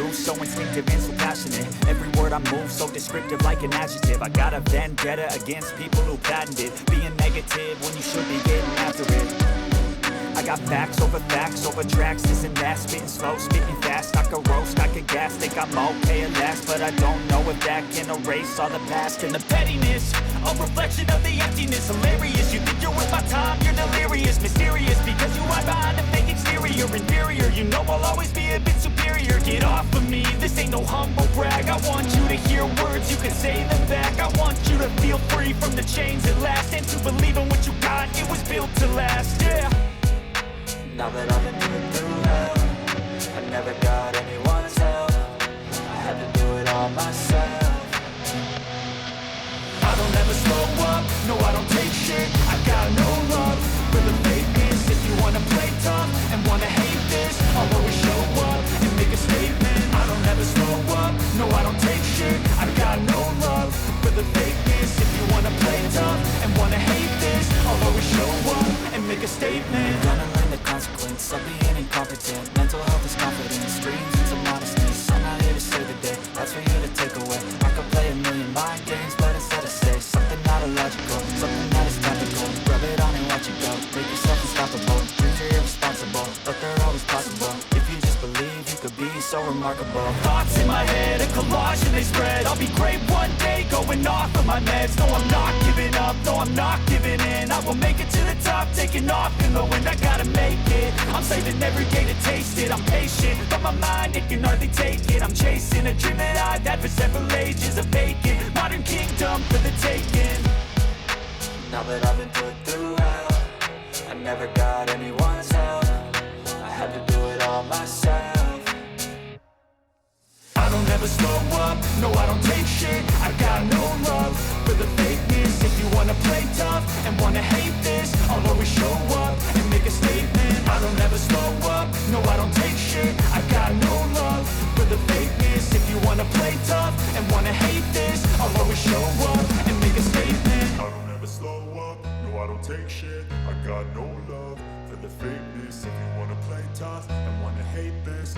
move, so instinctive and so passionate. Every word I move, so descriptive like an adjective. I got a vendetta against people who patented being negative when you should be getting after it. I got facts over tracks, this and that. Spitting slow, spitting fast, I could roast, I could gas. Think I'm okay at last, but I don't know if that can erase all the past. And the pettiness, a reflection of the emptiness. Hilarious, you think you're worth my time, you're delirious. Mysterious, because you hide behind a fake exterior. Inferior, you know I'll always be a bit superior. Get off of me, this ain't no humble brag. I want you to hear words, you can say them back. I want you to feel free from the chains at last, and to believe in what you got, it was built to last, yeah. Now that I've been through hell, I never got anyone's help. I had to do it all myself. I don't ever slow up, no I don't take shit. I got no love for the fakeness. If you wanna play tough and wanna hate this, I'll always show up and make a statement. I don't ever slow up, no I don't take shit. I got no love for the fakeness. If you wanna play tough and wanna hate this, I'll always show up and make a statement. Consequence of being incompetent. Mental health is confidence, dreams and some modestness. I'm not here to save the day, that's for you to take away. I could play a million mind games, but instead I say something not illogical, something that is topical. Rub it on and watch it go, make yourself unstoppable. Dreams are irresponsible, but they're always possible. If you just believe, you could be so remarkable. Thoughts in my head, a collage and they spread. I'll be great one day, going off of my meds. No, I'm not giving up, no, I'm not giving in. I will make it to the top, taking off in the wind. I gotta make it, I'm saving every day to taste it. I'm patient, but my mind, it can hardly take it. I'm chasing a dream that I've had for several ages. A vacant, modern kingdom for the taking. Now that I've been put through hell, I never got anyone's help. I had to do it all myself. I don't ever slow up, no I don't take shit. I got no love for the fakeness. If you wanna play tough and wanna hate this, I'll always show up and make a statement. I don't ever slow up, no I don't take shit. I got no love for the fakeness. If you wanna play tough and wanna hate this, I'll always show up and make a statement. I don't ever slow up, no I don't take shit. I got no love for the fakeness. If you wanna play tough and wanna hate this,